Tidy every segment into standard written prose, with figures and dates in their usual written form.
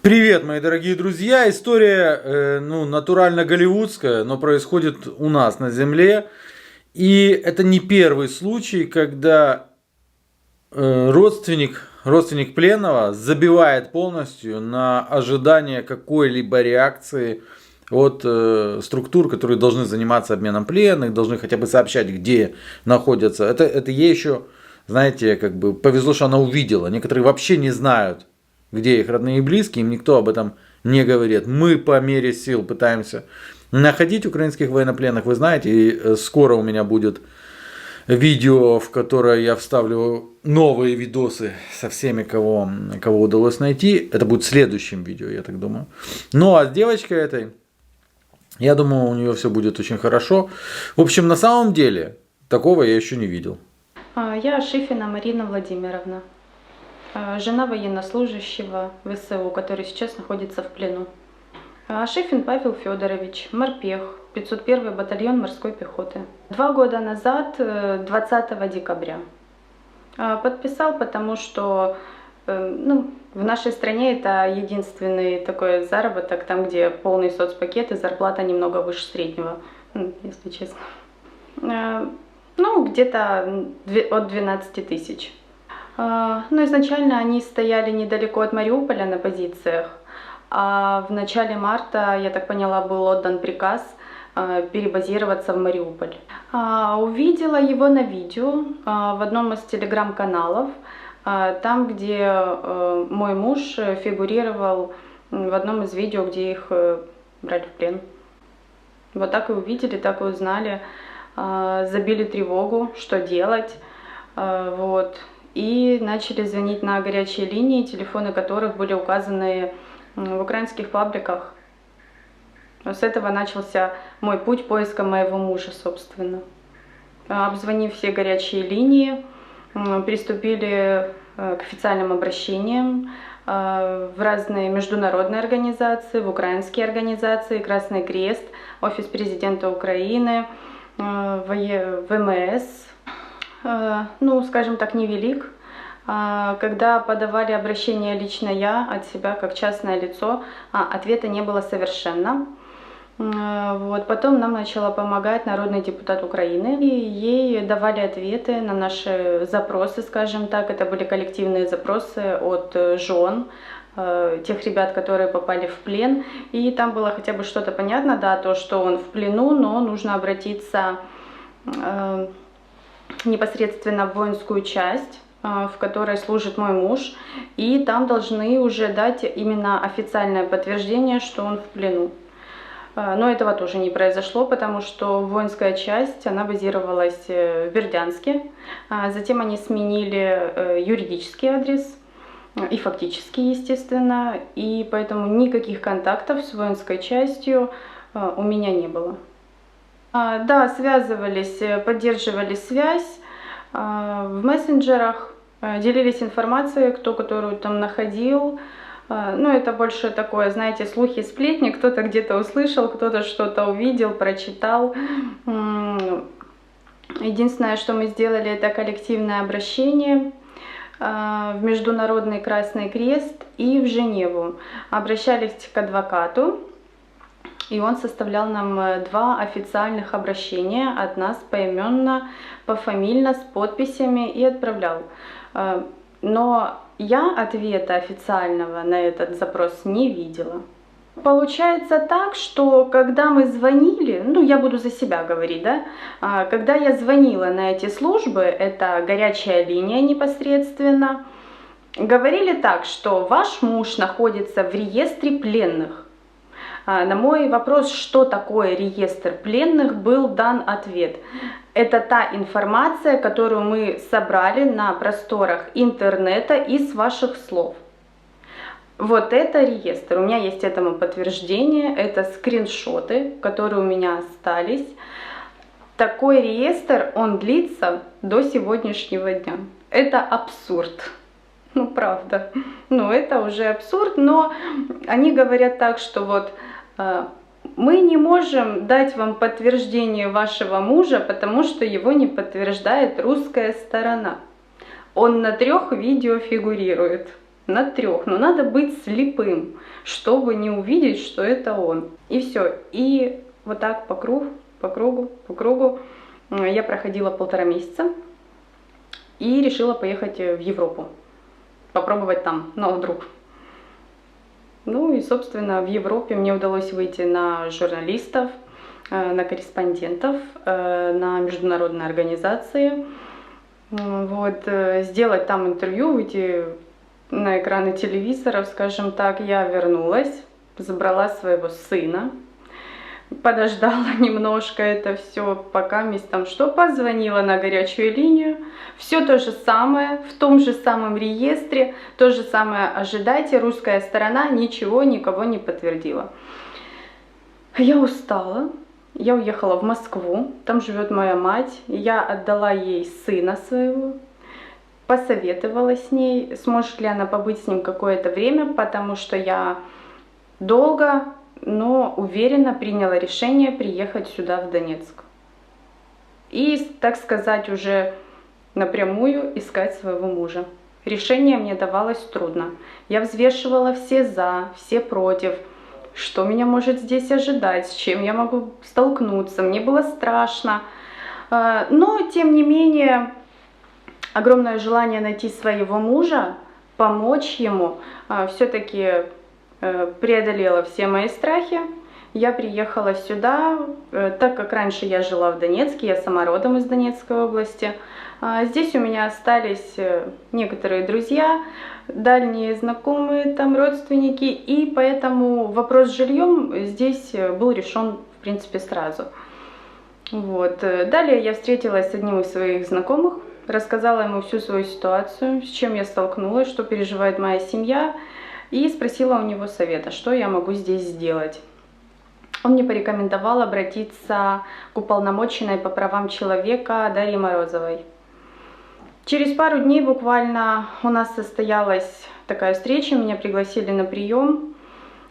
Привет, мои дорогие друзья! История, натурально голливудская, но происходит у нас на земле. И это не первый случай, когда родственник пленного забивает полностью на ожидание какой-либо реакции от структур, которые должны заниматься обменом пленных, должны хотя бы сообщать, где находятся. Это ей еще, знаете, как бы повезло, что она увидела. Некоторые вообще не знают, где их родные и близкие, им никто об этом не говорит. Мы по мере сил пытаемся находить украинских военнопленных, вы знаете, и скоро у меня будет видео, в которое я вставлю новые видосы со всеми, кого удалось найти. Это будет в следующем видео, я так думаю. Ну а с девочкой этой, я думаю, у нее все будет очень хорошо. В общем, на самом деле, такого я еще не видел. Я Шифина Марина Владимировна, жена военнослужащего ВСУ, который сейчас находится в плену. Шифин Павел Федорович, морпех, 501 батальон морской пехоты. 2 года назад, 20 декабря, подписал, потому что в нашей стране это единственный такой заработок, там где полный соцпакет и зарплата немного выше среднего, если честно. Где-то от 12 тысяч. Но изначально они стояли недалеко от Мариуполя на позициях, а в начале марта, я так поняла, был отдан приказ перебазироваться в Мариуполь. Увидела его на видео в одном из телеграм-каналов, там, где мой муж фигурировал в одном из видео, где их брали в плен. Вот так и увидели, так и узнали, забили тревогу, что делать, и начали звонить на горячие линии, телефоны которых были указаны в украинских пабликах. С этого начался мой путь поиска моего мужа, собственно. Обзвонив все горячие линии, приступили к официальным обращениям в разные международные организации, в украинские организации, Красный Крест, Офис президента Украины, ВМС. Скажем так, невелик. Когда подавали обращение лично я от себя, как частное лицо, ответа не было совершенно. Потом нам начала помогать народный депутат Украины, и ей давали ответы на наши запросы, скажем так. Это были коллективные запросы от жен тех ребят, которые попали в плен. И там было хотя бы что-то понятно, да, то, что он в плену, но нужно обратиться непосредственно в воинскую часть, в которой служит мой муж, и там должны уже дать именно официальное подтверждение, что он в плену. Но этого тоже не произошло, потому что воинская часть, она базировалась в Бердянске, затем они сменили юридический адрес и фактически, естественно, и поэтому никаких контактов с воинской частью у меня не было. Да, связывались, поддерживали связь в мессенджерах, делились информацией, кто которую там находил. Это больше такое, знаете, слухи, сплетни, кто-то где-то услышал, кто-то что-то увидел, прочитал. Единственное, что мы сделали, это коллективное обращение в Международный Красный Крест и в Женеву. Обращались к адвокату, и он составлял нам 2 официальных обращения от нас поименно, пофамильно, с подписями и отправлял. Но я ответа официального на этот запрос не видела. Получается так, что когда мы звонили, я буду за себя говорить, да, когда я звонила на эти службы, это горячая линия непосредственно, говорили так, что ваш муж находится в реестре пленных. На мой вопрос, что такое реестр пленных, был дан ответ. Это та информация, которую мы собрали на просторах интернета из ваших слов. Вот это реестр. У меня есть этому подтверждение, это скриншоты, которые у меня остались. Такой реестр, он длится до сегодняшнего дня. Это абсурд. Правда. Это уже абсурд, но они говорят так, что мы не можем дать вам подтверждение вашего мужа, потому что его не подтверждает русская сторона. Он на 3 видео фигурирует. на 3, но надо быть слепым, чтобы не увидеть, что это он. И все. И вот так по кругу я проходила 1,5 месяца и решила поехать в Европу, попробовать там, ну, вдруг. Ну и, собственно, в Европе мне удалось выйти на журналистов, на корреспондентов, на международные организации. Вот, сделать там интервью, выйти на экраны телевизоров, скажем так. Я вернулась, забрала своего сына, подождала немножко это все, пока там что, позвонила на горячую линию. Все то же самое, в том же самом реестре, то же самое ожидайте, русская сторона ничего, никого не подтвердила. Я устала. Я уехала в Москву, там живет моя мать, я отдала ей сына своего, посоветовала с ней, сможет ли она побыть с ним какое-то время, потому что я долго, но уверенно приняла решение приехать сюда, в Донецк. И, так сказать, уже напрямую искать своего мужа. Решение мне давалось трудно. Я взвешивала все за, все против. Что меня может здесь ожидать, с чем я могу столкнуться. Мне было страшно. Но, тем не менее, огромное желание найти своего мужа, помочь ему, все-таки преодолело все мои страхи. Я приехала сюда, так как раньше я жила в Донецке, я сама родом из Донецкой области. Здесь у меня остались некоторые друзья, дальние знакомые, там родственники, и поэтому вопрос с жильем здесь был решен, в принципе, сразу. Вот. Далее я встретилась с одним из своих знакомых, рассказала ему всю свою ситуацию, с чем я столкнулась, что переживает моя семья, и спросила у него совета, что я могу здесь сделать. Он мне порекомендовал обратиться к уполномоченной по правам человека Дарье Морозовой. Через пару дней буквально у нас состоялась такая встреча, меня пригласили на прием.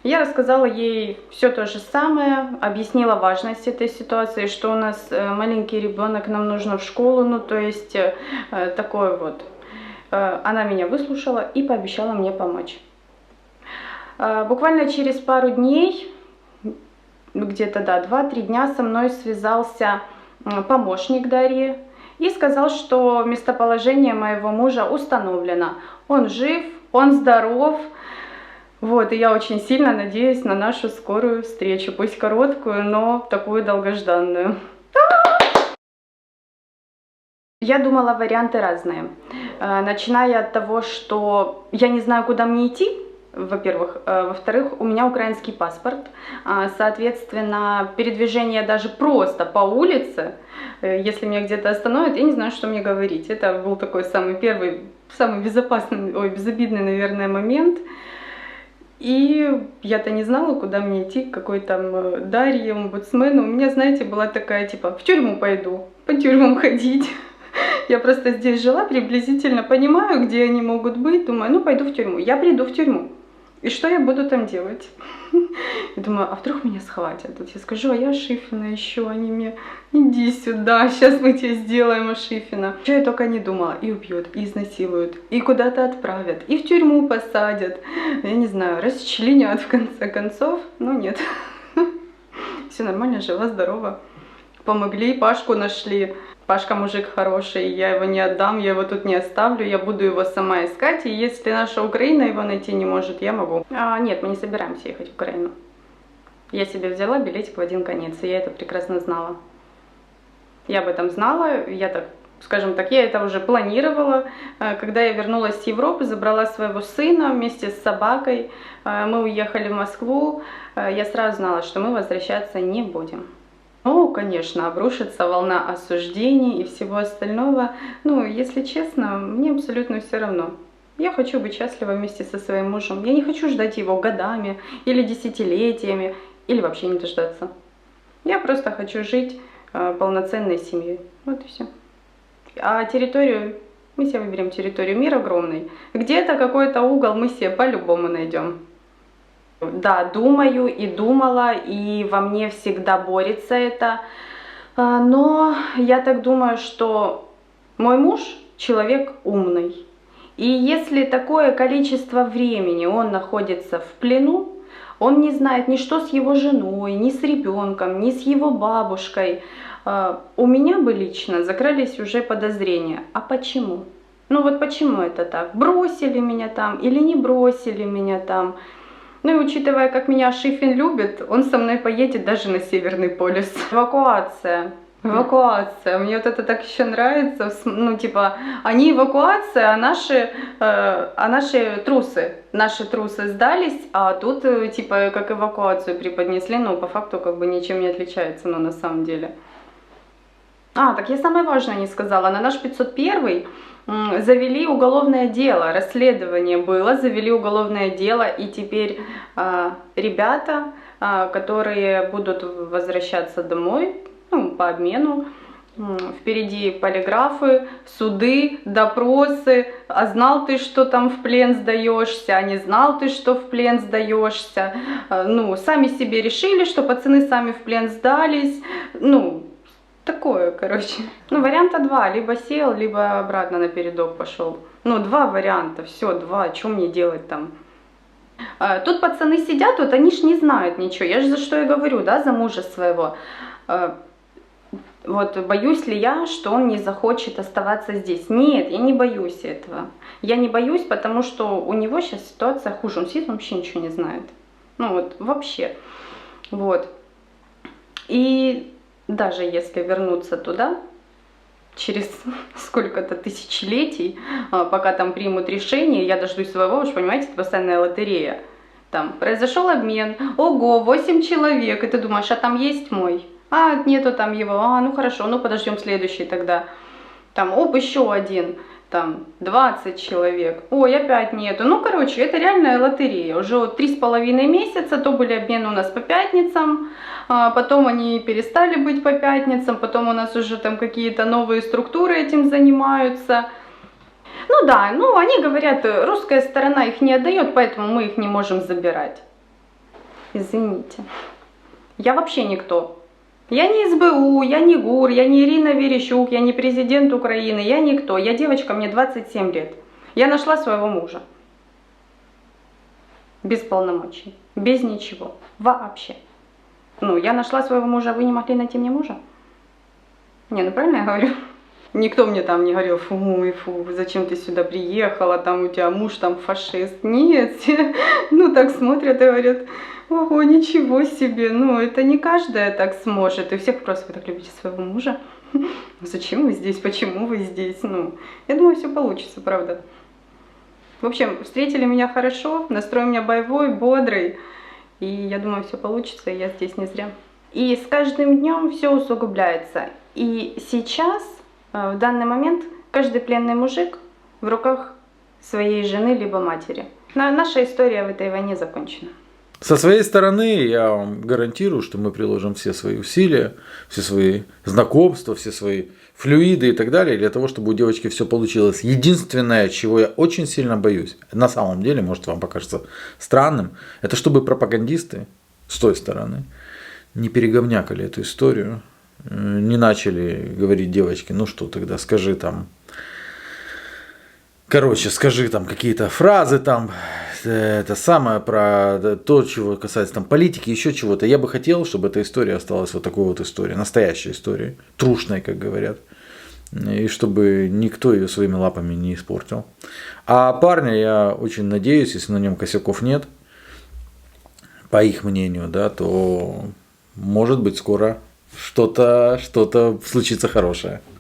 Я рассказала ей все то же самое, объяснила важность этой ситуации, что у нас маленький ребенок, нам нужно в школу, ну то есть такое вот. Она меня выслушала и пообещала мне помочь. Буквально через пару дней, где-то, да, 2-3 дня со мной связался помощник Дарьи и сказал, что местоположение моего мужа установлено. Он жив, он здоров. Вот, и я очень сильно надеюсь на нашу скорую встречу, пусть короткую, но такую долгожданную. Я думала, варианты разные. Начиная от того, что я не знаю, куда мне идти, во-первых. Во-вторых, у меня украинский паспорт. Соответственно, передвижение даже просто по улице, если меня где-то остановят, я не знаю, что мне говорить. Это был такой самый первый, самый безопасный, безобидный, наверное, момент. И я-то не знала, куда мне идти, к какой там Дарье, омбудсмену. У меня, знаете, была такая, типа, в тюрьму пойду, по тюрьмам ходить. Я просто здесь жила, приблизительно понимаю, где они могут быть. Думаю, ну, пойду в тюрьму. Я приду в тюрьму. И что я буду там делать? Я думаю, а вдруг меня схватят? Тут я скажу, а я Ашифина еще, они мне, иди сюда, сейчас мы тебе сделаем Ашифина. Что я только не думала, и убьют, и изнасилуют, и куда-то отправят, и в тюрьму посадят, я не знаю, расчленят в конце концов, но нет. Все нормально, жива, здорова. Помогли, Пашку нашли. Пашка мужик хороший, я его не отдам, я его тут не оставлю, я буду его сама искать, и если наша Украина его найти не может, я могу. Нет, мы не собираемся ехать в Украину. Я себе взяла билетик в один конец, и я это прекрасно знала. Я об этом знала, я так, скажем так, я это уже планировала. Когда я вернулась с Европы, забрала своего сына вместе с собакой, мы уехали в Москву, я сразу знала, что мы возвращаться не будем. Ну, конечно, обрушится волна осуждений и всего остального. Ну, если честно, мне абсолютно все равно. Я хочу быть счастлива вместе со своим мужем. Я не хочу ждать его годами или десятилетиями, или вообще не дождаться. Я просто хочу жить полноценной семьей. Вот и все. А территорию, мы себе выберем территорию. Мир огромный. Где-то какой-то угол мы себе по-любому найдем. Да, думаю и думала, и во мне всегда борется это, но я так думаю, что мой муж человек умный, И если такое количество времени он находится в плену, он не знает ни что с его женой, ни с ребенком, ни с его бабушкой. У меня бы лично закрылись уже подозрения. А почему? Ну вот почему это так? Бросили меня там или не бросили меня там? Ну и учитывая, как меня Шифин любит, он со мной поедет даже на Северный полюс. Эвакуация. Эвакуация. Мне вот это так еще нравится. Ну, типа, они эвакуация, а наши трусы. Наши трусы сдались, а тут, типа, как эвакуацию преподнесли, но по факту как бы ничем не отличается, но на самом деле. Так я самое важное не сказала. На наш 501 завели уголовное дело, расследование было, завели уголовное дело, и теперь ребята, которые будут возвращаться домой, ну, по обмену, впереди полиграфы, суды, допросы, а знал ты, что там в плен сдаешься, а не знал ты, что в плен сдаешься, ну, сами себе решили, что пацаны сами в плен сдались, ну, такое, короче. Ну, варианта два. Либо сел, либо обратно на передок пошел. Ну, два варианта. Все, два. Что мне делать там? Тут пацаны сидят, вот они ж не знают ничего. Я же за что и говорю, да, за мужа своего. Вот боюсь ли я, что он не захочет оставаться здесь? Нет, я не боюсь этого. Я не боюсь, потому что у него сейчас ситуация хуже. Он сидит, он вообще ничего не знает. Ну, вот, вообще. Вот. И даже если вернуться туда, через сколько-то тысячелетий, пока там примут решение, я дождусь своего, вы же понимаете, это постоянная лотерея. Там произошел обмен, ого, 8 человек, и ты думаешь, а там есть мой? Нету там его, ну хорошо, ну подождем следующий тогда. Там, еще один, там 20 человек, ой, опять нету. Ну, короче, это реальная лотерея. Уже 3,5 месяца, то были обмены у нас по пятницам, потом они перестали быть по пятницам, потом у нас уже там какие-то новые структуры этим занимаются. Ну да, ну они говорят, русская сторона их не отдает, поэтому мы их не можем забирать. Извините. Я вообще никто. Я не СБУ, я не ГУР, я не Ирина Верещук, я не президент Украины, я никто. Я девочка, мне 27 лет. Я нашла своего мужа. Без полномочий, без ничего, вообще. Ну, я нашла своего мужа, вы не могли найти мне мужа? Не, ну правильно я говорю? Никто мне там не говорил, фу, зачем ты сюда приехала, там у тебя муж там фашист. Нет, ну так смотрят и говорят, ого, ничего себе, ну это не каждая так сможет. И всех просто, вы так любите своего мужа? Зачем вы здесь, почему вы здесь? Ну, я думаю, все получится, правда. В общем, встретили меня хорошо, настрой у меня боевой, бодрый. И я думаю, все получится, и я здесь не зря. И с каждым днем все усугубляется. И сейчас, в данный момент, каждый пленный мужик в руках своей жены либо матери. Наша история в этой войне закончена. Со своей стороны я вам гарантирую, что мы приложим все свои усилия, все свои знакомства, все свои флюиды и так далее, для того, чтобы у девочки все получилось. Единственное, чего я очень сильно боюсь, на самом деле, может вам покажется странным, это чтобы пропагандисты с той стороны не переговнякали эту историю, не начали говорить девочке, ну что тогда, скажи там, скажи там какие-то фразы там, это самое про то, чего касается там политики, еще чего-то. Я бы хотел, чтобы эта история осталась вот такой вот историей, настоящей историей, трушной, как говорят. И чтобы никто ее своими лапами не испортил. А парня, я очень надеюсь, если на нем косяков нет, по их мнению, да, то может быть скоро что-то случится хорошее.